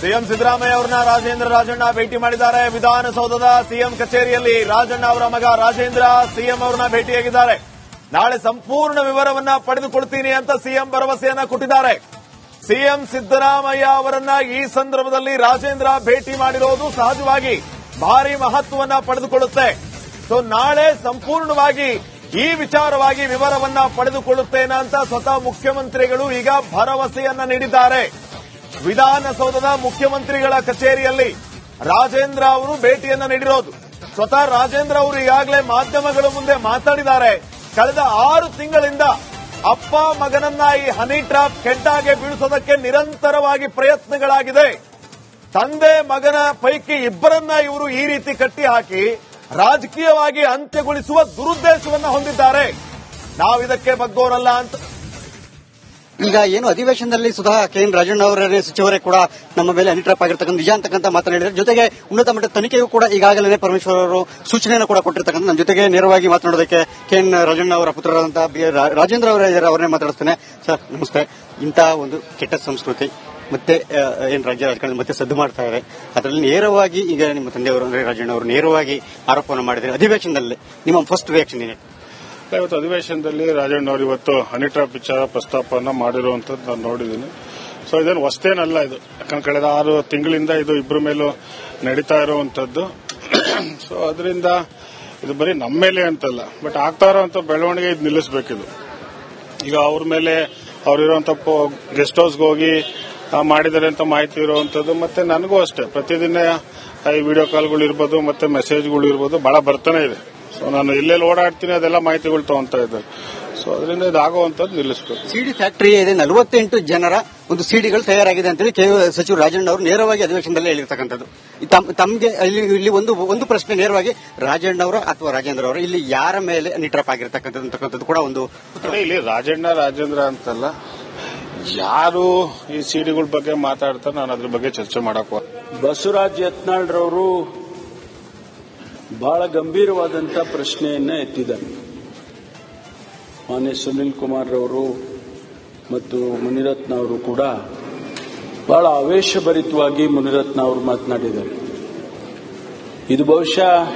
CM Siddaramaiah ಅವರನ್ನ ರಾಜೇಂದ್ರ ರಾಜಣ್ಣ ಭೇಟಿ ಮಾಡಿದ್ದಾರೆ. ವಿಧಾನಸೌಧದ ಸಿಎಂ ಕಚೇರಿಯಲ್ಲಿ ರಾಜಣ್ಣ ಅವರ ಮಗ ರಾಜೇಂದ್ರ ಸಿಎಂ ಅವರನ್ನ ಭೇಟಿಯಾಗಿದ್ದಾರೆ. ನಾಳೆ ಸಂಪೂರ್ಣ ವಿವರವನ್ನ ಪಡೆದುಕೊಳ್ತೀನಿ ಅಂತ ಸಿಎಂ ಭರವಸೆಯನ್ನ ಕೊಟ್ಟಿದ್ದಾರೆ. ಸಿಎಂ ಸಿದ್ದರಾಮಯ್ಯ ಅವರನ್ನ ಈ ಸಂದರ್ಭದಲ್ಲಿ ರಾಜೇಂದ್ರ ಭೇಟಿ ಮಾಡಿರೋದು ಸಹಜವಾಗಿ ಭಾರಿ ಮಹತ್ವವನ್ನ ಪಡೆದುಕೊಳ್ಳುತ್ತೆ. ಸೊ ನಾಳೆ ಸಂಪೂರ್ಣವಾಗಿ ಈ ವಿಚಾರವಾಗಿ ವಿವರವನ್ನ ಪಡೆದುಕೊಳ್ಳುತ್ತೇನೆ ಅಂತ ಸ್ವತಃ ಮುಖ್ಯಮಂತ್ರಿಗಳು ಈಗ ಭರವಸೆಯನ್ನ ನೀಡಿದ್ದಾರೆ. ವಿಧಾನಸೌಧದ ಮುಖ್ಯಮಂತ್ರಿಗಳ ಕಚೇರಿಯಲ್ಲಿ ರಾಜೇಂದ್ರ ಅವರು ಭೇಟಿಯನ್ನ ನೀಡಿರೋದು. ಸ್ವತಃ ರಾಜೇಂದ್ರ ಅವರು ಈಗಾಗಲೇ ಮಾಧ್ಯಮಗಳ ಮುಂದೆ ಮಾತಾಡಿದ್ದಾರೆ. ಕಳೆದ 6 ತಿಂಗಳಿಂದ ಅಪ್ಪ ಮಗನನ್ನ ಈ ಹನಿ ಟ್ರಾಪ್ ಕೆಡ್ಡಾಗೆ ಬೀಳಿಸೋದಕ್ಕೆ ನಿರಂತರವಾಗಿ ಪ್ರಯತ್ನಗಳಾಗಿದೆ. ತಂದೆ ಮಗನ ಪೈಕಿ ಇಬ್ಬರನ್ನ ಇವರು ಈ ರೀತಿ ಕಟ್ಟಿ ಹಾಕಿ ರಾಜಕೀಯವಾಗಿ ಅಂತ್ಯಗೊಳಿಸುವ ದುರುದ್ದೇಶವನ್ನ ಹೊಂದಿದ್ದಾರೆ. ನಾವಿದಕ್ಕೆ ಬಗ್ಗೋರಲ್ಲ ಅಂತ ಈಗ ಏನು ಅಧಿವೇಶನದಲ್ಲಿ ಸುಧಾ ಕೆಎನ್ ರಾಜಣ್ಣ ಅವರೇ ಸಚಿವರೇ ಕೂಡ ನಮ್ಮ ಮೇಲೆ ಹನಿ ಟ್ರಾಪ್ ಆಗಿರ್ತಕ್ಕಂಥ ನಿಜ ಅಂತಕ್ಕಂಥ ಮಾತನಾಡಿದ್ದಾರೆ. ಜೊತೆಗೆ ಉನ್ನತ ಮಟ್ಟದ ತನಿಖೆಗೂ ಕೂಡ ಈಗಾಗಲೇ ಪರಮೇಶ್ವರ್ ಅವರು ಸೂಚನೆಯನ್ನು ಕೂಡ ಕೊಟ್ಟಿರ್ತಕ್ಕಂಥ. ನಮ್ಮ ಜೊತೆಗೆ ನೇರವಾಗಿ ಮಾತನಾಡೋದಕ್ಕೆ ಕೆಎನ್ ರಾಜಣ್ಣ ಅವರ ಪುತ್ರರಾದಂತಹ ರಾಜೇಂದ್ರ ಅವರೇ ಇದ್ದಾರೆ. ಅವರನ್ನೇ ಮಾತಾಡಿಸ್ತೇನೆ. ಸರ್ ನಮಸ್ತೆ. ಇಂತಹ ಒಂದು ಕೆಟ್ಟ ಸಂಸ್ಕೃತಿ ಮತ್ತೆ ಏನು ರಾಜ್ಯ ರಾಜಕಾರಣ ಮತ್ತೆ ಸದ್ದು ಮಾಡ್ತಾ ಇದೆ. ಅದರಲ್ಲಿ ನೇರವಾಗಿ ಈಗ ನಿಮ್ಮ ತಂದೆಯವರು ಅಂದ್ರೆ ರಾಜಣ್ಣ ಅವರು ನೇರವಾಗಿ ಆರೋಪವನ್ನು ಮಾಡಿದ್ದಾರೆ ಅಧಿವೇಶನದಲ್ಲಿ. ನಿಮ್ಮ ಫಸ್ಟ್ ರಿಯಾಕ್ಷನ್ ಏನೇ? ಇವತ್ತು ಅಧಿವೇಶನದಲ್ಲಿ ರಾಜಣ್ಣ ಅವರು ಇವತ್ತು ಹನಿ ಟ್ರಾಪ್ ವಿಚಾರ ಪ್ರಸ್ತಾಪವನ್ನು ಮಾಡಿರುವಂತದ್ದು ನಾನು ನೋಡಿದ್ದೀನಿ. ಸೊ ಇದೇನು ಹೊಸತೇನಲ್ಲ ಇದು. ಯಾಕಂದ್ರೆ ಕಳೆದ 6 ತಿಂಗಳಿಂದ ಇದು ಇಬ್ಬರ ಮೇಲೂ ನಡೀತಾ ಇರುವಂತದ್ದು. ಸೊ ಅದರಿಂದ ಇದು ಬರೀ ನಮ್ಮ ಮೇಲೆ ಅಂತಲ್ಲ, ಬಟ್ ಆಗ್ತಾ ಇರುವಂತ ಬೆಳವಣಿಗೆ ಇದು ನಿಲ್ಲಿಸಬೇಕಿದು. ಈಗ ಅವ್ರ ಮೇಲೆ ಅವರಿರುವಂತ ಗೆಸ್ಟ್ ಹೌಸ್ಗೆ ಹೋಗಿ ಮಾಡಿದ್ದಾರೆ ಅಂತ ಮಾಹಿತಿ ಇರುವಂತದ್ದು. ಮತ್ತೆ ನನಗೂ ಅಷ್ಟೇ ಪ್ರತಿದಿನ ಈ ವಿಡಿಯೋ ಕಾಲ್ಗಳು ಇರ್ಬೋದು ಮತ್ತೆ ಮೆಸೇಜ್ಗಳು ಇರ್ಬೋದು ಬಹಳ ಬರ್ತಾನೆ ಇದೆ. ಸೊ ನಾನು ಎಲ್ಲೆಲ್ಲಿ ಓಡಾಡ್ತೀನಿ ಅದೆಲ್ಲ ಮಾಹಿತಿಗಳು ತಗೊಂತಾ ಇದ್ದಾರೆ. ಸೊ ಅದರಿಂದ ಇದಾಗುವಂತದ್ದು ನಿಲ್ಲಿಸಬೇಕು. ಸಿಡಿ ಫ್ಯಾಕ್ಟರಿ ಇದೆ, 48 ಜನರ ಒಂದು ಸಿಡಿಗಳು ತಯಾರಾಗಿದೆ ಅಂತೇಳಿ ಸಚಿವ ರಾಜಣ್ಣ ಅವರು ನೇರವಾಗಿ ಅಧಿವೇಶನದಲ್ಲಿ ಹೇಳಿರ್ತಕ್ಕಂಥದ್ದು. ತಮಗೆ ಇಲ್ಲಿ ಒಂದು ಪ್ರಶ್ನೆ ನೇರವಾಗಿ ರಾಜಣ್ಣ ಅವರ ಅಥವಾ ರಾಜೇಂದ್ರ ಅವರ ಇಲ್ಲಿ ಯಾರ ಮೇಲೆ ಹನಿ ಟ್ರಾಪ್ ಆಗಿರ್ತಕ್ಕಂಥದ್ದು ಕೂಡ ಒಂದು ಇಲ್ಲಿ ರಾಜೇಂದ್ರ ಅಂತಲ್ಲ, ಯಾರು ಈ ಸಿಡಿಗಳ ಬಗ್ಗೆ ಮಾತಾಡ್ತಾರೆ ನಾನು ಅದ್ರ ಬಗ್ಗೆ ಚರ್ಚೆ ಮಾಡಕ್. ಬಸವರಾಜ ಯತ್ನಾಳ್ರವರು ಬಹಳ ಗಂಭೀರವಾದಂತಹ ಪ್ರಶ್ನೆಯನ್ನ ಎತ್ತಿದ್ದಾರೆ. ಮಾನ್ಯ ಸುನಿಲ್ ಕುಮಾರ್ ಅವರು ಮತ್ತು ಮುನಿರತ್ನ ಅವರು ಕೂಡ ಬಹಳ ಆವೇಶಭರಿತವಾಗಿ ಮುನಿರತ್ನ ಅವರು ಮಾತನಾಡಿದ್ದಾರೆ. ಇದು ಬಹುಶಃ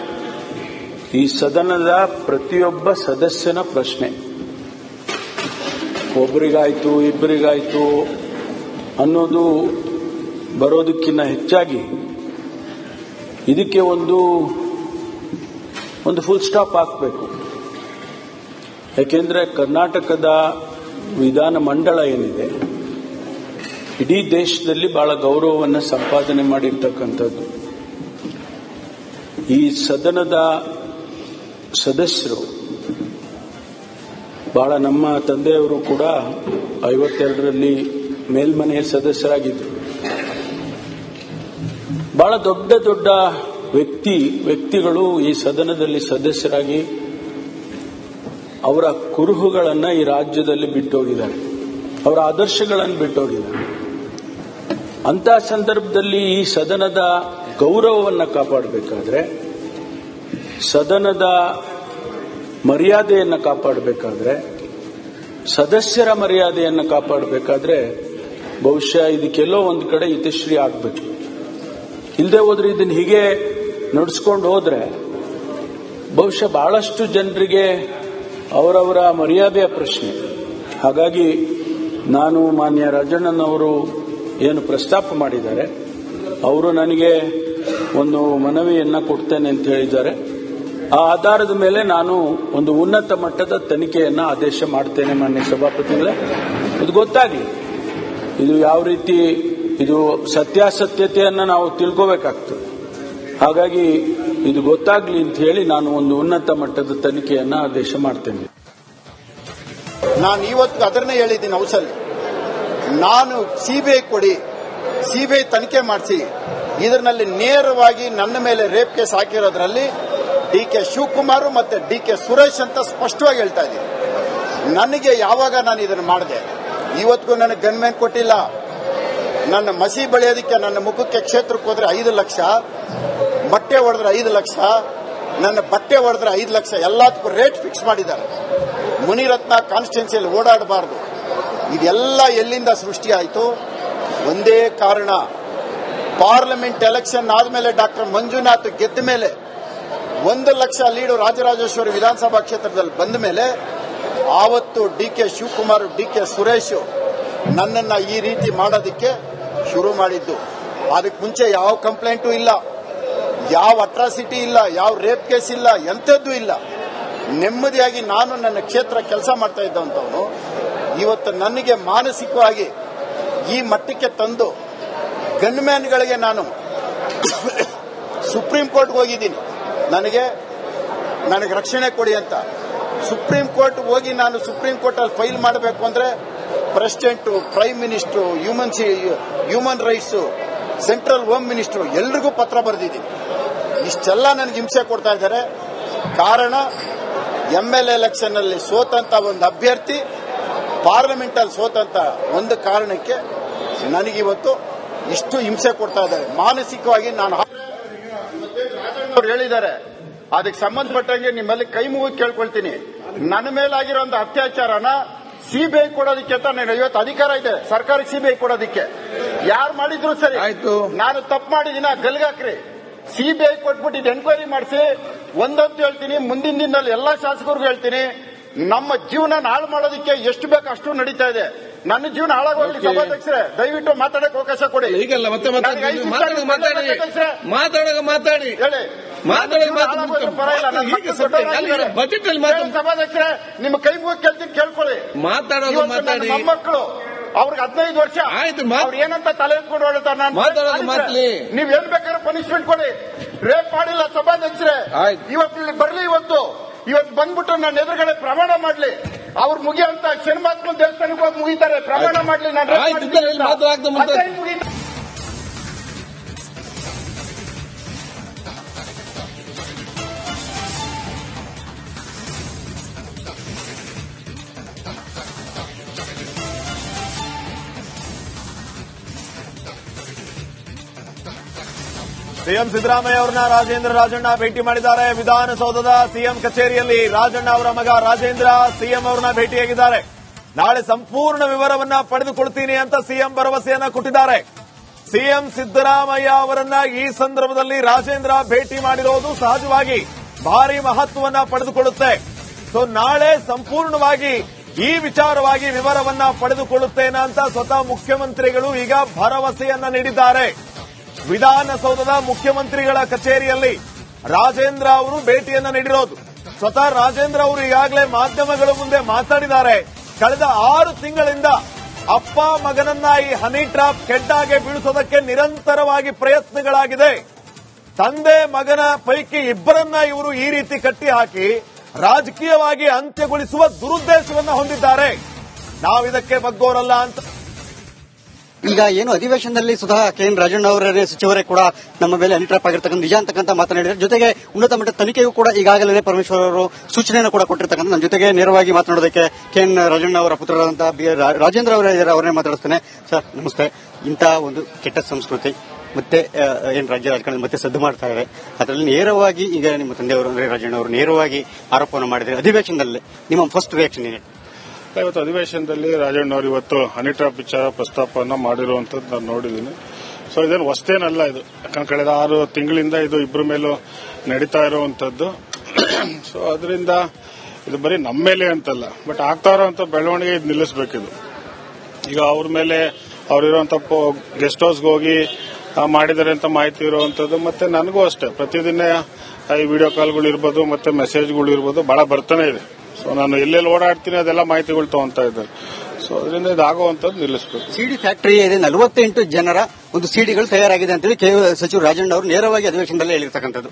ಈ ಸದನದ ಪ್ರತಿಯೊಬ್ಬ ಸದಸ್ಯನ ಪ್ರಶ್ನೆ. ಒಬ್ಬರಿಗಾಯ್ತು ಇಬ್ಬರಿಗಾಯ್ತು ಅನ್ನೋದು ಬರೋದಕ್ಕಿಂತ ಹೆಚ್ಚಾಗಿ ಇದಕ್ಕೆ ಒಂದು ಫುಲ್ ಸ್ಟಾಪ್ ಹಾಕಬೇಕು. ಯಾಕೆಂದ್ರೆ ಕರ್ನಾಟಕದ ವಿಧಾನ ಮಂಡಳ ಏನಿದೆ ಇಡೀ ದೇಶದಲ್ಲಿ ಬಹಳ ಗೌರವವನ್ನು ಸಂಪಾದನೆ ಮಾಡಿರ್ತಕ್ಕಂಥದ್ದು. ಈ ಸದನದ ಸದಸ್ಯರು ಬಹಳ, ನಮ್ಮ ತಂದೆಯವರು ಕೂಡ 52ರಲ್ಲಿ ಮೇಲ್ಮನೆಯ ಸದಸ್ಯರಾಗಿದ್ದರು. ಬಹಳ ದೊಡ್ಡ ದೊಡ್ಡ ವ್ಯಕ್ತಿಗಳು ಈ ಸದನದಲ್ಲಿ ಸದಸ್ಯರಾಗಿ ಅವರ ಕುರುಹುಗಳನ್ನ ಈ ರಾಜ್ಯದಲ್ಲಿ ಬಿಟ್ಟೋಗಿದ್ದಾರೆ, ಅವರ ಆದರ್ಶಗಳನ್ನು ಬಿಟ್ಟೋಗಿದ್ದಾರೆ. ಅಂತ ಸಂದರ್ಭದಲ್ಲಿ ಈ ಸದನದ ಗೌರವವನ್ನು ಕಾಪಾಡಬೇಕಾದ್ರೆ, ಸದನದ ಮರ್ಯಾದೆಯನ್ನು ಕಾಪಾಡಬೇಕಾದ್ರೆ, ಸದಸ್ಯರ ಮರ್ಯಾದೆಯನ್ನು ಕಾಪಾಡಬೇಕಾದ್ರೆ ಬಹುಶಃ ಇದಕ್ಕೆಲ್ಲೋ ಒಂದು ಕಡೆ ಇತಿಶ್ರೀ ಆಗಬೇಕು. ಇಲ್ಲದೆ ಹೋದ್ರೆ ಇದನ್ನು ಹೀಗೆ ನಡೆಸ್ಕೊಂಡು ಹೋದ್ರೆ ಬಹುಶಃ ಬಹಳಷ್ಟು ಜನರಿಗೆ ಅವರವರ ಮರ್ಯಾದೆಯ ಪ್ರಶ್ನೆ. ಹಾಗಾಗಿ ನಾನು ಮಾನ್ಯ ರಾಜಣ್ಣನವರು ಏನು ಪ್ರಸ್ತಾಪ ಮಾಡಿದ್ದಾರೆ, ಅವರು ನನಗೆ ಒಂದು ಮನವಿಯನ್ನ ಕೊಡ್ತೇನೆ ಅಂತ ಹೇಳಿದ್ದಾರೆ. ಆ ಆಧಾರದ ಮೇಲೆ ನಾನು ಒಂದು ಉನ್ನತ ಮಟ್ಟದ ತನಿಖೆಯನ್ನ ಆದೇಶ ಮಾಡ್ತೇನೆ ಮಾನ್ಯ ಸಭಾಪತಿಗಳೇ. ಇದು ಗೊತ್ತಾಗಲಿ, ಇದು ಯಾವ ರೀತಿ ಇದು ಸತ್ಯಾಸತ್ಯತೆಯನ್ನು ನಾವು ತಿಳ್ಕೋಬೇಕಾಗ್ತದೆ. ಹಾಗಾಗಿ ಇದು ಗೊತ್ತಾಗ್ಲಿ ಅಂತ ಹೇಳಿ ನಾನು ಒಂದು ಉನ್ನತ ಮಟ್ಟದ ತನಿಖೆಯನ್ನ ಆದೇಶ ಮಾಡ್ತೇನೆ. ನಾನು ಇವತ್ತು ಅದನ್ನೇ ಹೇಳಿದ್ದೀನಿ ಹೌಸಲ್ಲಿ. ನಾನು ಸಿಬಿಐ ಕೊಡಿ, ಸಿಬಿಐ ತನಿಖೆ ಮಾಡಿಸಿ, ಇದರಲ್ಲಿ ನೇರವಾಗಿ ನನ್ನ ಮೇಲೆ ರೇಪ್ ಕೇಸ್ ಹಾಕಿರೋದ್ರಲ್ಲಿ ಡಿ.ಕೆ. ಶಿವಕುಮಾರ್ ಮತ್ತೆ ಡಿ.ಕೆ. ಸುರೇಶ್ ಅಂತ ಸ್ಪಷ್ಟವಾಗಿ ಹೇಳ್ತಾ ಇದ್ದೀನಿ. ನನಗೆ ಯಾವಾಗ ನಾನು ಇದನ್ನು ಮಾಡಿದೆ, ಇವತ್ತಿಗೂ ನನಗೆ ಗನ್ಮ್ಯಾನ್ ಕೊಟ್ಟಿಲ್ಲ. ನನ್ನ ಮಸಿ ಬೆಳೆಯೋದಕ್ಕೆ ನನ್ನ ಮುಖಕ್ಕೆ ಕ್ಷೇತ್ರಕ್ಕೆ ಹೋದ್ರೆ 5 ಲಕ್ಷ, ಬಟ್ಟೆ ಹೊಡೆದ್ರೆ 5 ಲಕ್ಷ, ನನ್ನ ಬಟ್ಟೆ ಹೊಡೆದ್ರೆ 5 ಲಕ್ಷ, ಎಲ್ಲದಕ್ಕೂ ರೇಟ್ ಫಿಕ್ಸ್ ಮಾಡಿದ್ದಾರೆ. ಮುನಿರತ್ನ ಕಾನ್ಸ್ಟಿಟ್ಯೂನ್ಸಿಯಲ್ಲಿ ಓಡಾಡಬಾರ್ದು. ಇದೆಲ್ಲ ಎಲ್ಲಿಂದ ಸೃಷ್ಟಿಯಾಯಿತು? ಒಂದೇ ಕಾರಣ, ಪಾರ್ಲಿಮೆಂಟ್ ಎಲೆಕ್ಷನ್ ಆದ್ಮೇಲೆ ಡಾಕ್ಟರ್ ಮಂಜುನಾಥ್ ಗೆದ್ದ ಮೇಲೆ 1 ಲಕ್ಷ ಲೀಡು ರಾಜರಾಜೇಶ್ವರಿ ವಿಧಾನಸಭಾ ಕ್ಷೇತ್ರದಲ್ಲಿ ಬಂದ ಮೇಲೆ ಆವತ್ತು ಡಿ.ಕೆ. ಶಿವಕುಮಾರ್, ಡಿ.ಕೆ. ಸುರೇಶ್ ನನ್ನನ್ನ ಈ ರೀತಿ ಮಾಡೋದಕ್ಕೆ ಶುರು ಮಾಡಿದ್ದು. ಅದಕ್ಕೆ ಮುಂಚೆ ಯಾವ ಕಂಪ್ಲೇಂಟು ಇಲ್ಲ, ಯಾವ ಅಟ್ರಾಸಿಟಿ ಇಲ್ಲ, ಯಾವ ರೇಪ್ ಕೇಸ್ ಇಲ್ಲ, ಎಂಥದ್ದು ಇಲ್ಲ. ನೆಮ್ಮದಿಯಾಗಿ ನಾನು ನನ್ನ ಕ್ಷೇತ್ರ ಕೆಲಸ ಮಾಡ್ತಾ ಇದ್ದಂಥವನು ಇವತ್ತು ನನಗೆ ಮಾನಸಿಕವಾಗಿ ಈ ಮಟ್ಟಕ್ಕೆ ತಂದು ಗನ್ಮ್ಯಾನ್ಗಳಿಗೆ ನಾನು ಸುಪ್ರೀಂ ಕೋರ್ಟ್ಗೆ ಹೋಗಿದ್ದೀನಿ, ನನಗೆ ರಕ್ಷಣೆ ಕೊಡಿ ಅಂತ. ಸುಪ್ರೀಂ ಕೋರ್ಟ್ ಹೋಗಿ ನಾನು ಸುಪ್ರೀಂ ಕೋರ್ಟ್ ಅಲ್ಲಿ ಫೈಲ್ ಮಾಡಬೇಕು ಅಂದ್ರೆ president, prime minister, human rights, central home minister ಎಲ್ರಿಗೂ ಪತ್ರ ಬರೆದಿದ್ದೀನಿ. ಇಷ್ಟೆಲ್ಲ ನನಗೆ ಹಿಂಸೆ ಕೊಡ್ತಾ ಇದ್ದಾರೆ. ಕಾರಣ MLA ಎಲೆಕ್ಷನ್ ಅಲ್ಲಿ ಸೋತಂತ ಒಂದು ಅಭ್ಯರ್ಥಿ ಪಾರ್ಲಿಮೆಂಟ್ ಅಲ್ಲಿ ಸೋತಂತ ಒಂದು ಕಾರಣಕ್ಕೆ ನನಗಿವತ್ತು ಇಷ್ಟು ಹಿಂಸೆ ಕೊಡ್ತಾ ಇದ್ದಾರೆ ಮಾನಸಿಕವಾಗಿ. ನಾನು ಹೇಳಿದ್ದಾರೆ, ಅದಕ್ಕೆ ಸಂಬಂಧಪಟ್ಟಂಗೆ ನಿಮ್ಮಲ್ಲಿ ಕೈ ಮುಗಿ ಕೇಳ್ಕೊಳ್ತೀನಿ, ನನ್ನ ಮೇಲಾಗಿರೋ ಒಂದು ಅತ್ಯಾಚಾರನ ಸಿಬಿಐ ಕೊಡೋದಕ್ಕೆ ಅಂತ ನಾನು ಇವತ್ತು ಅಧಿಕಾರ ಇದೆ ಸರ್ಕಾರಕ್ಕೆ ಸಿಬಿಐ ಕೊಡೋದಕ್ಕೆ. ಯಾರು ಮಾಡಿದ್ರು ಸರಿ, ನಾನು ತಪ್ಪು ಮಾಡಿದಿನ ಗಲ್ಗಾಕ್ರಿ, ಸಿಬಿಐ ಕೊಟ್ಬಿಟ್ಟು ಎನ್ಕ್ವೈರಿ ಮಾಡಿಸಿ. ಒಂದಂತೂ ಹೇಳ್ತೀನಿ, ಮುಂದಿನ ದಿನದಲ್ಲಿ ಎಲ್ಲಾ ಶಾಸಕರಿಗೂ ಹೇಳ್ತೀನಿ, ನಮ್ಮ ಜೀವನ ಹಾಳು ಮಾಡೋದಕ್ಕೆ ಎಷ್ಟು ಬೇಕು ಅಷ್ಟು ನಡೀತಾ ಇದೆ. ನನ್ನ ಜೀವನ ಹಾಳಾಗೋಗ್ಲಿ. ಸಭಾಧ್ಯಕ್ಷರೇ ದಯವಿಟ್ಟು ಮಾತಾಡಕ್ಕೆ ಅವಕಾಶ ಕೊಡಿ. ಈಗಲ್ಲ ಮತ್ತೆ ಮಾತಾಡಿ ಹೇಳಿ ಬಜೆಟ್ ಅಲ್ಲಿ ಸಭಾಧ್ಯಕ್ಷರೇ ನಿಮ್ಮ ಕೈ ಮುಗಿ ಕೇಳ್ತೀನಿ, ಕೇಳ್ಕೊಳ್ಳಿ. ಮಾತಾಡೋದು ಮಾತಾಡಿ. ಮೊಮ್ಮಕ್ಕಳು ಅವ್ರಿಗೆ 15 ವರ್ಷ ಆಯ್ತು, ಅವ್ರು ಏನಂತ ತಲೆ ಎತ್ಕೊಂಡು ಹೊರಡ್ತಾರೆ. ನೀವೇನ್ ಬೇಕಾದ್ರೆ ಪನಿಷ್ಮೆಂಟ್ ಕೊಡಿ. ರೇಪ್ ಮಾಡಿಲ್ಲ ಸಭಾಧ್ಯಕ್ಷರೇ, ಇವತ್ತು ಬರ್ಲಿ. ಇವತ್ತು ಬಂದ್ಬಿಟ್ಟು ನನ್ನ ಎದುರುಗಡೆ ಪ್ರಮಾಣ ಮಾಡ್ಲಿ. ಅವ್ರು ಮುಗಿಯಂತ ಶನಿಮಾತ್ಮ ದೇವಸ್ಥಾನಕ್ಕೆ ಹೋಗಿ ಮುಗಿತಾರೆ, ಪ್ರಮಾಣ ಮಾಡ್ಲಿ. ನಾನು ಸಿಎಂ ಸಿದ್ದರಾಮಯ್ಯ ಅವರನ್ನ ರಾಜೇಂದ್ರ ರಾಜಣ್ಣ ಭೇಟಿ ಮಾಡಿದ್ದಾರೆ. ವಿಧಾನಸೌಧದ ಸಿಎಂ ಕಚೇರಿಯಲ್ಲಿ ರಾಜಣ್ಣ ಅವರ ಮಗ ರಾಜೇಂದ್ರ ಸಿಎಂ ಅವರನ್ನ ಭೇಟಿಯಾಗಿದ್ದಾರೆ. ನಾಳೆ ಸಂಪೂರ್ಣ ವಿವರವನ್ನ ಪಡೆದುಕೊಳ್ತೀನಿ ಅಂತ ಸಿಎಂ ಭರವಸೆಯನ್ನ ಕೊಟ್ಟಿದ್ದಾರೆ. ಸಿಎಂ ಸಿದ್ದರಾಮಯ್ಯ ಅವರನ್ನ ಈ ಸಂದರ್ಭದಲ್ಲಿ ರಾಜೇಂದ್ರ ಭೇಟಿ ಮಾಡಿರೋದು ಸಹಜವಾಗಿ ಭಾರಿ ಮಹತ್ವವನ್ನ ಪಡೆದುಕೊಳ್ಳುತ್ತೆ. ಸೊ ನಾಳೆ ಸಂಪೂರ್ಣವಾಗಿ ಈ ವಿಚಾರವಾಗಿ ವಿವರವನ್ನ ಪಡೆದುಕೊಳ್ಳುತ್ತೇನೆ ಅಂತ ಸ್ವತಃ ಮುಖ್ಯಮಂತ್ರಿಗಳು ಈಗ ಭರವಸೆಯನ್ನ ನೀಡಿದ್ದಾರೆ. ವಿಧಾನಸೌಧದ ಮುಖ್ಯಮಂತ್ರಿಗಳ ಕಚೇರಿಯಲ್ಲಿ ರಾಜೇಂದ್ರ ಅವರು ಭೇಟಿಯನ್ನ ನೀಡಿರೋದು. ಸ್ವತಃ ರಾಜೇಂದ್ರ ಅವರು ಈಗಾಗಲೇ ಮಾಧ್ಯಮಗಳ ಮುಂದೆ ಮಾತಾಡಿದ್ದಾರೆ. ಕಳೆದ 6 ತಿಂಗಳಿಂದ ಅಪ್ಪ ಮಗನನ್ನ ಈ ಹನಿ ಟ್ರಾಪ್ ಕೆಡ್ಡಾಗೆ ಬೀಳಿಸೋದಕ್ಕೆ ನಿರಂತರವಾಗಿ ಪ್ರಯತ್ನಗಳಾಗಿದೆ. ತಂದೆ ಮಗನ ಪೈಕಿ ಇಬ್ಬರನ್ನ ಇವರು ಈ ರೀತಿ ಕಟ್ಟಿ ಹಾಕಿ ರಾಜಕೀಯವಾಗಿ ಅಂತ್ಯಗೊಳಿಸುವ ದುರುದ್ದೇಶವನ್ನ ಹೊಂದಿದ್ದಾರೆ. ನಾವಿದಕ್ಕೆ ಬಗ್ಗೋರಲ್ಲ ಅಂತ ಈಗ ಏನು ಅಧಿವೇಶನದಲ್ಲಿ ಸ್ವತಃ KN ರಾಜಣ್ಣ ಅವರೇ ಸಚಿವರೇ ಕೂಡ ನಮ್ಮ ಮೇಲೆ ಹನಿಟ್ರಾಪ್ ಆಗಿರ್ತಕ್ಕಂಥ ನಿಜ ಅಂತಕ್ಕಂಥ ಮಾತನಾಡಿದ್ದಾರೆ. ಜೊತೆಗೆ ಉನ್ನತ ಮಟ್ಟದ ತನಿಖೆಗೂ ಕೂಡ ಈಗಾಗಲೇ ಪರಮೇಶ್ವರ್ ಅವರು ಸೂಚನೆಯನ್ನು ಕೂಡ ಕೊಟ್ಟಿರ್ತಕ್ಕಂಥ. ನಮ್ಮ ಜೊತೆಗೆ ನೇರವಾಗಿ ಮಾತನಾಡೋದಕ್ಕೆ KN ರಾಜಣ್ಣ ಅವರ ಪುತ್ರರಾದಂತಹ ರಾಜೇಂದ್ರ ಅವರೇ ಇದ್ದಾರೆ, ಅವರನ್ನೇ ಮಾತಾಡಿಸ್ತೇನೆ. ಸರ್ ನಮಸ್ತೆ. ಇಂತಹ ಒಂದು ಕೆಟ್ಟ ಸಂಸ್ಕೃತಿ ಮತ್ತೆ ಏನು ರಾಜ್ಯ ರಾಜಕಾರಣ ಮತ್ತೆ ಸದ್ದು ಮಾಡ್ತಾ ಇದೆ, ಅದರಲ್ಲಿ ನೇರವಾಗಿ ಈಗ ನಿಮ್ಮ ತಂದೆಯವರು ಅಂದ್ರೆ ರಾಜಣ್ಣ ಅವರು ನೇರವಾಗಿ ಆರೋಪವನ್ನು ಮಾಡಿದ್ದಾರೆ ಅಧಿವೇಶನದಲ್ಲಿ. ನಿಮ್ಮ ಫಸ್ಟ್ ರಿಯಾಕ್ಷನ್ ಏನೇ? ಇವತ್ತು ಅಧಿವೇಶನದಲ್ಲಿ ರಾಜಣ್ಣ ಅವರು ಇವತ್ತು ಹನಿ ಟ್ರಾಪ್ ವಿಚಾರ ಪ್ರಸ್ತಾಪವನ್ನು ಮಾಡಿರುವಂತದ್ದು ನಾನು ನೋಡಿದ್ದೀನಿ. ಸೊ ಇದೇನು ಹೊಸತೇನಲ್ಲ ಇದು, ಯಾಕಂದ್ರೆ ಕಳೆದ 6 ತಿಂಗಳಿಂದ ಇದು ಇಬ್ಬರ ಮೇಲೂ ನಡೀತಾ ಇರುವಂತದ್ದು. ಸೊ ಅದರಿಂದ ಇದು ಬರೀ ನಮ್ಮ ಮೇಲೆ ಅಂತಲ್ಲ, ಬಟ್ ಆಗ್ತಾ ಇರುವಂತ ಬೆಳವಣಿಗೆ ಇದು ನಿಲ್ಲಿಸಬೇಕಿದು. ಈಗ ಅವ್ರ ಮೇಲೆ ಅವ್ರಿರುವಂತ ಗೆಸ್ಟ್ ಹೌಸ್ಗೆ ಹೋಗಿ ಮಾಡಿದ್ದಾರೆ ಅಂತ ಮಾಹಿತಿ ಇರುವಂತದ್ದು. ಮತ್ತೆ ನನಗೂ ಅಷ್ಟೇ ಪ್ರತಿದಿನ ಈ ವಿಡಿಯೋ ಕಾಲ್ಗಳು ಇರ್ಬೋದು, ಮತ್ತೆ ಮೆಸೇಜ್ಗಳು ಇರ್ಬೋದು, ಬಹಳ ಬರ್ತಾನೆ ಇದೆ. ಸೊ ನಾನು ಎಲ್ಲೆಲ್ಲಿ ಓಡಾಡ್ತೀನಿ ಅದೆಲ್ಲ ಮಾಹಿತಿಗಳು ತಗೊಂತಾ ಇದ್ದಾರೆ. ಸೊ ಅದರಿಂದ ಇದಾಗುವಂತದ್ದು ನಿಲ್ಲಿಸಬೇಕು. ಸಿಡಿ ಫ್ಯಾಕ್ಟರಿ ಇದೆ, 48 ಜನರ ಒಂದು ಸಿಡಿಗಳು ತಯಾರಾಗಿದೆ ಅಂತೇಳಿ ಸಚಿವ ರಾಜಣ್ಣ ಅವರು ನೇರವಾಗಿ ಅಧಿವೇಶನದಲ್ಲಿ ಹೇಳಿರ್ತಕ್ಕಂಥದ್ದು.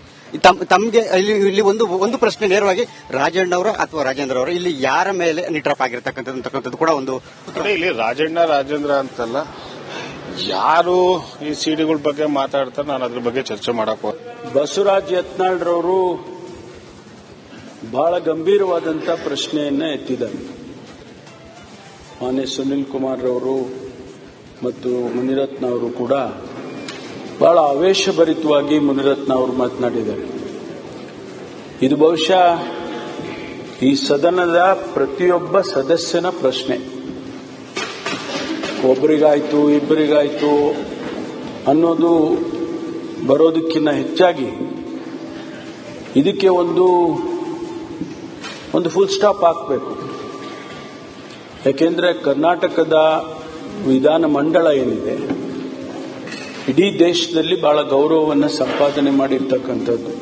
ತಮಗೆ ಇಲ್ಲಿ ಒಂದು ಪ್ರಶ್ನೆ ನೇರವಾಗಿ ರಾಜಣ್ಣ ಅವರ ಅಥವಾ ರಾಜೇಂದ್ರ ಅವರ ಇಲ್ಲಿ ಯಾರ ಮೇಲೆ ನಿಟ್ರಾಪ್ ಆಗಿರ್ತಕ್ಕಂಥದ್ದು ಕೂಡ ಒಂದು. ಇಲ್ಲಿ ರಾಜೇಂದ್ರ ಅಂತಲ್ಲ, ಯಾರು ಈ ಸಿಡಿಗಳ ಬಗ್ಗೆ ಮಾತಾಡ್ತಾರೆ ನಾನು ಅದ್ರ ಬಗ್ಗೆ ಚರ್ಚೆ ಮಾಡಕ್ ಬಸವರಾಜ್ ಯತ್ನಾಳ್ರವರು ಬಹಳ ಗಂಭೀರವಾದಂತಹ ಪ್ರಶ್ನೆಯನ್ನ ಎತ್ತಿದ್ದಾರೆ. ಮಾನ್ಯ ಸುನಿಲ್ ಕುಮಾರ್ ಅವರು ಮತ್ತು ಮುನಿರತ್ನ ಅವರು ಕೂಡ ಬಹಳ ಆವೇಶಭರಿತವಾಗಿ ಮುನಿರತ್ನ ಅವರು ಮಾತನಾಡಿದ್ದಾರೆ. ಇದು ಬಹುಶಃ ಈ ಸದನದ ಪ್ರತಿಯೊಬ್ಬ ಸದಸ್ಯನ ಪ್ರಶ್ನೆ. ಒಬ್ಬರಿಗಾಯ್ತು, ಇಬ್ಬರಿಗಾಯ್ತು ಅನ್ನೋದು ಬರೋದಕ್ಕಿಂತ ಹೆಚ್ಚಾಗಿ ಇದಕ್ಕೆ ಒಂದು ಫುಲ್ ಸ್ಟಾಪ್ ಹಾಕಬೇಕು. ಯಾಕೆಂದ್ರೆ ಕರ್ನಾಟಕದ ವಿಧಾನ ಮಂಡಳ ಏನಿದೆ ಇಡೀ ದೇಶದಲ್ಲಿ ಬಹಳ ಗೌರವವನ್ನು ಸಂಪಾದನೆ ಮಾಡಿರ್ತಕ್ಕಂಥದ್ದು.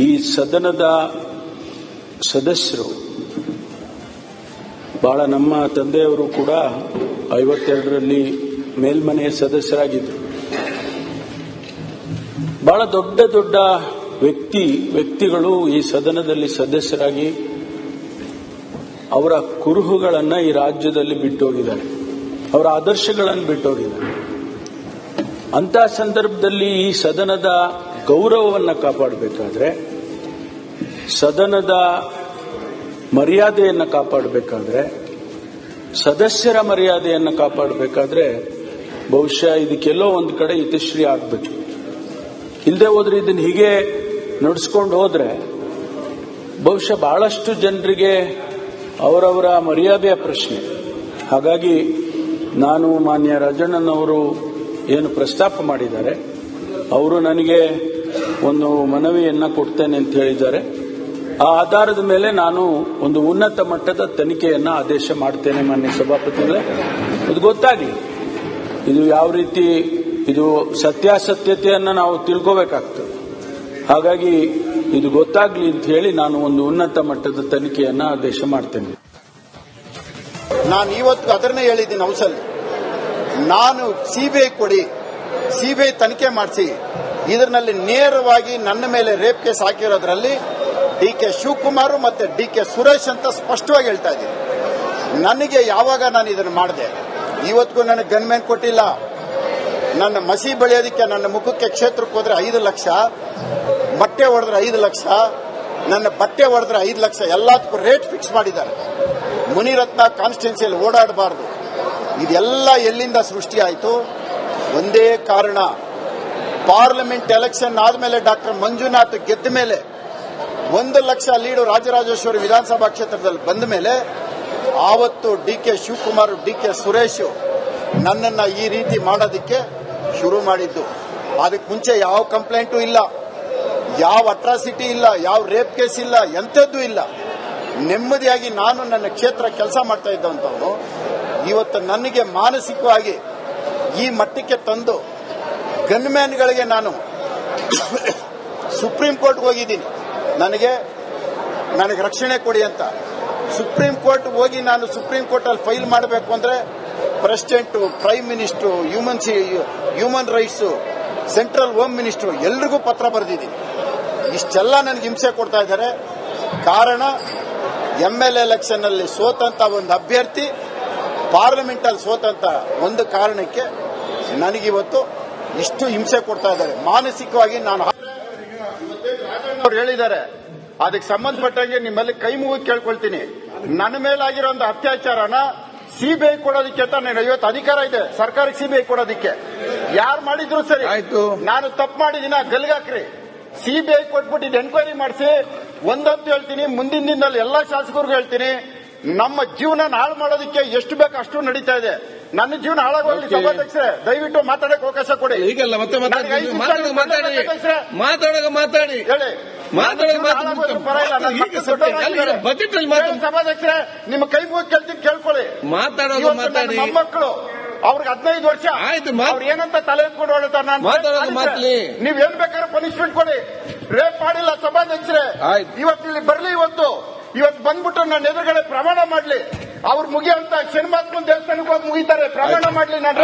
ಈ ಸದನದ ಸದಸ್ಯರು ಬಹಳ, ನಮ್ಮ ತಂದೆಯವರು ಕೂಡ 52ರಲ್ಲಿ ಮೇಲ್ಮನೆಯ ಸದಸ್ಯರಾಗಿದ್ದರು. ಬಹಳ ದೊಡ್ಡ ದೊಡ್ಡ ವ್ಯಕ್ತಿಗಳು ಈ ಸದನದಲ್ಲಿ ಸದಸ್ಯರಾಗಿ ಅವರ ಕುರುಹುಗಳನ್ನು ಈ ರಾಜ್ಯದಲ್ಲಿ ಬಿಟ್ಟೋಗಿದ್ದಾರೆ, ಅವರ ಆದರ್ಶಗಳನ್ನು ಬಿಟ್ಟೋಗಿದ್ದಾರೆ. ಅಂತ ಸಂದರ್ಭದಲ್ಲಿ ಈ ಸದನದ ಗೌರವವನ್ನು ಕಾಪಾಡಬೇಕಾದ್ರೆ, ಸದನದ ಮರ್ಯಾದೆಯನ್ನು ಕಾಪಾಡಬೇಕಾದ್ರೆ, ಸದಸ್ಯರ ಮರ್ಯಾದೆಯನ್ನು ಕಾಪಾಡಬೇಕಾದ್ರೆ ಬಹುಶಃ ಇದಕ್ಕೆಲ್ಲೋ ಒಂದು ಕಡೆ ಇತಿಶ್ರೀ ಆಗಬೇಕು. ಇಲ್ಲದೆ ಹೋದ್ರೆ ಇದನ್ನು ಹೀಗೆ ನಡೆಸ್ಕೊಂಡು ಹೋದ್ರೆ ಬಹುಶಃ ಬಹಳಷ್ಟು ಜನರಿಗೆ ಅವರವರ ಮರ್ಯಾದೆಯ ಪ್ರಶ್ನೆ. ಹಾಗಾಗಿ ನಾನು ಮಾನ್ಯ ರಾಜಣ್ಣನವರು ಏನು ಪ್ರಸ್ತಾಪ ಮಾಡಿದ್ದಾರೆ, ಅವರು ನನಗೆ ಒಂದು ಮನವಿಯನ್ನ ಕೊಡ್ತೇನೆ ಅಂತ ಹೇಳಿದ್ದಾರೆ. ಆ ಆಧಾರದ ಮೇಲೆ ನಾನು ಒಂದು ಉನ್ನತ ಮಟ್ಟದ ತನಿಖೆಯನ್ನ ಆದೇಶ ಮಾಡ್ತೇನೆ ಮಾನ್ಯ ಸಭಾಪತಿಗಳೇ. ಇದು ಗೊತ್ತಾಗಲಿ, ಇದು ಯಾವ ರೀತಿ, ಇದು ಸತ್ಯಾಸತ್ಯತೆಯನ್ನು ನಾವು ತಿಳ್ಕೋಬೇಕಾಗ್ತದೆ. ಹಾಗಾಗಿ ಇದು ಗೊತ್ತಾಗ್ಲಿ ಅಂತ ಹೇಳಿ ನಾನು ಒಂದು ಉನ್ನತ ಮಟ್ಟದ ತನಿಖೆಯನ್ನ ಆದೇಶ ಮಾಡ್ತೇನೆ. ನಾನು ಇವತ್ತು ಅದನ್ನೇ ಹೇಳಿದ್ದೀನಿ ಹೌಸಲ್ಲಿ, ನಾನು ಸಿಬಿಐ ಕೊಡಿ, ಸಿಬಿಐ ತನಿಖೆ ಮಾಡಿಸಿ, ಇದರಲ್ಲಿ ನೇರವಾಗಿ ನನ್ನ ಮೇಲೆ ರೇಪ್ ಕೇಸ್ ಹಾಕಿರೋದ್ರಲ್ಲಿ DK ಶಿವಕುಮಾರ್ ಮತ್ತೆ DK ಸುರೇಶ್ ಅಂತ ಸ್ಪಷ್ಟವಾಗಿ ಹೇಳ್ತಾ ಇದ್ದೀನಿ. ನನಗೆ ಯಾವಾಗ ನಾನು ಇದನ್ನು ಮಾಡಿದೆ, ಇವತ್ತಿಗೂ ನನಗೆ ಗನ್ಮ್ಯಾನ್ ಕೊಟ್ಟಿಲ್ಲ. ನನ್ನ ಮಸಿ ಬೆಳೆಯೋದಕ್ಕೆ ನನ್ನ ಮುಖಕ್ಕೆ ಕ್ಷೇತ್ರಕ್ಕೆ ಹೋದ್ರೆ 5 ಲಕ್ಷ, ಬಟ್ಟೆ ಹೊಡೆದ್ರೆ 5 ಲಕ್ಷ, ನನ್ನ ಬಟ್ಟೆ ಹೊಡೆದ್ರೆ 5 ಲಕ್ಷ, ಎಲ್ಲದಕ್ಕೂ ರೇಟ್ ಫಿಕ್ಸ್ ಮಾಡಿದ್ದಾರೆ. ಮುನಿರತ್ನ ಕಾನ್ಸ್ಟಿಟ್ಯೂನ್ಸಿಯಲ್ಲಿ ಓಡಾಡಬಾರ್ದು. ಇದೆಲ್ಲ ಎಲ್ಲಿಂದ ಸೃಷ್ಟಿಯಾಯಿತು? ಒಂದೇ ಕಾರಣ, ಪಾರ್ಲಿಮೆಂಟ್ ಎಲೆಕ್ಷನ್ ಆದಮೇಲೆ ಡಾಕ್ಟರ್ ಮಂಜುನಾಥ್ ಗೆದ್ದ ಮೇಲೆ 1 ಲಕ್ಷ ಲೀಡು ರಾಜರಾಜೇಶ್ವರಿ ವಿಧಾನಸಭಾ ಕ್ಷೇತ್ರದಲ್ಲಿ ಬಂದ ಮೇಲೆ ಆವತ್ತು DK ಶಿವಕುಮಾರ್, DK ಸುರೇಶ್ ನನ್ನನ್ನು ಈ ರೀತಿ ಮಾಡೋದಕ್ಕೆ ಶುರು ಮಾಡಿದ್ದು. ಅದಕ್ಕೆ ಮುಂಚೆ ಯಾವ ಕಂಪ್ಲೇಂಟು ಇಲ್ಲ, ಯಾವ ಅಟ್ರಾಸಿಟಿ ಇಲ್ಲ, ಯಾವ ರೇಪ್ ಕೇಸ್ ಇಲ್ಲ, ಎಂಥದ್ದು ಇಲ್ಲ. ನೆಮ್ಮದಿಯಾಗಿ ನಾನು ನನ್ನ ಕ್ಷೇತ್ರ ಕೆಲಸ ಮಾಡ್ತಾ ಇದ್ದಂಥವನು ಇವತ್ತು ನನಗೆ ಮಾನಸಿಕವಾಗಿ ಈ ಮಟ್ಟಕ್ಕೆ ತಂದು ಗನ್ಮ್ಯಾನ್ಗಳಿಗೆ ನಾನು ಸುಪ್ರೀಂ ಕೋರ್ಟ್ಗೆ ಹೋಗಿದ್ದೀನಿ, ನನಗೆ ರಕ್ಷಣೆ ಕೊಡಿ ಅಂತ. ಸುಪ್ರೀಂ ಕೋರ್ಟ್ ಹೋಗಿ ನಾನು ಸುಪ್ರೀಂ ಕೋರ್ಟ್ ಅಲ್ಲಿ ಫೈಲ್ ಮಾಡಬೇಕು ಅಂದ್ರೆ president, prime minister, human rights, central home minister ಎಲ್ರಿಗೂ ಪತ್ರ ಬರೆದಿದ್ದೀನಿ. ಇಷ್ಟೆಲ್ಲ ನನಗೆ ಹಿಂಸೆ ಕೊಡ್ತಾ ಇದ್ದಾರೆ. ಕಾರಣ, MLA ಎಲೆಕ್ಷನ್ ಅಲ್ಲಿ ಸೋತಂತ ಒಂದು ಅಭ್ಯರ್ಥಿ ಪಾರ್ಲಿಮೆಂಟ್ ಅಲ್ಲಿ ಸೋತಂತ ಒಂದು ಕಾರಣಕ್ಕೆ ನನಗಿವತ್ತು ಇಷ್ಟು ಹಿಂಸೆ ಕೊಡ್ತಾ ಇದ್ದಾರೆ ಮಾನಸಿಕವಾಗಿ. ನಾನು ಅವ್ರು ಹೇಳಿದ್ದಾರೆ, ಅದಕ್ಕೆ ಸಂಬಂಧಪಟ್ಟಂಗೆ ನಿಮ್ಮಲ್ಲಿ ಕೈ ಮುಗಿ ಕೇಳ್ಕೊಳ್ತೀನಿ, ನನ್ನ ಮೇಲಾಗಿರೋ ಒಂದು ಅತ್ಯಾಚಾರನ ಸಿಬಿಐ ಕೊಡೋದಕ್ಕೆ ಅಂತ ನಾನು ಇವತ್ತು ಅಧಿಕಾರ ಇದೆ ಸರ್ಕಾರಕ್ಕೆ ಸಿಬಿಐ ಕೊಡೋದಕ್ಕೆ. ಯಾರು ಮಾಡಿದ್ರು ಸರಿ, ನಾನು ತಪ್ಪು ಮಾಡಿದಿನ ಗಲ್ಗಾಕ್ರಿ, ಸಿಬಿಐ ಕೊಟ್ಬಿಟ್ಟು ಎನ್ಕ್ವೈರಿ ಮಾಡಿಸಿ. ಒಂದಂತೂ ಹೇಳ್ತೀನಿ, ಮುಂದಿನ ದಿನದಲ್ಲಿ ಎಲ್ಲಾ ಶಾಸಕರಿಗೂ ಹೇಳ್ತೀನಿ, ನಮ್ಮ ಜೀವನ ಹಾಳು ಮಾಡೋದಕ್ಕೆ ಎಷ್ಟು ಬೇಕು ಅಷ್ಟು ನಡೀತಾ ಇದೆ. ನನ್ನ ಜೀವನ ಹಾಳಾಗೋಗ್ಲಿ. ಸಭಾಧ್ಯಕ್ಷರೇ, ದಯವಿಟ್ಟು ಮಾತಾಡಕ್ಕೆ ಅವಕಾಶ ಕೊಡಿ. ಈಗಲ್ಲ ಮತ್ತೆ ಮಾತಾಡಿ ಹೇಳಿ ಬಜೆಟ್ ಅಲ್ಲಿ ಸಭಾಧ್ಯಕ್ಷರೇ, ನಿಮ್ಮ ಕೈ ಮುಗಿ ಕೇಳ್ತೀನಿ, ಕೇಳ್ಕೊಳ್ಳಿ. ಮಾತಾಡೋದು ಮಾತಾಡಿ. ಮೊಮ್ಮಕ್ಕಳು ಅವ್ರಿಗೆ 15 ವರ್ಷ ಆಯ್ತು, ಅವ್ರು ಏನಂತ ತಲೆ ಎತ್ಕೊಂಡು ಹೊಡ್ತಾರೆ. ನೀವೇನ್ ಬೇಕಾದ್ರೆ ಪನಿಷ್ಮೆಂಟ್ ಕೊಡಿ. ರೇಪ್ ಮಾಡಿಲ್ಲ ಸಭಾಧ್ಯಕ್ಷರೇ, ಇವತ್ತು ಇಲ್ಲಿ ಬರ್ಲಿ. ಇವತ್ತು ಬಂದ್ಬಿಟ್ಟು ನನ್ನ ಎದುರುಗಡೆ ಪ್ರಮಾಣ ಮಾಡ್ಲಿ. ಅವ್ರು ಮುಗಿಯಂತ ಶನಿಮಾತ್ಮನ್ ದೇವಸ್ಥಾನಕ್ಕೆ ಹೋಗಿ ಮುಗಿತಾರೆ, ಪ್ರಮಾಣ ಮಾಡ್ಲಿ. ನಾನು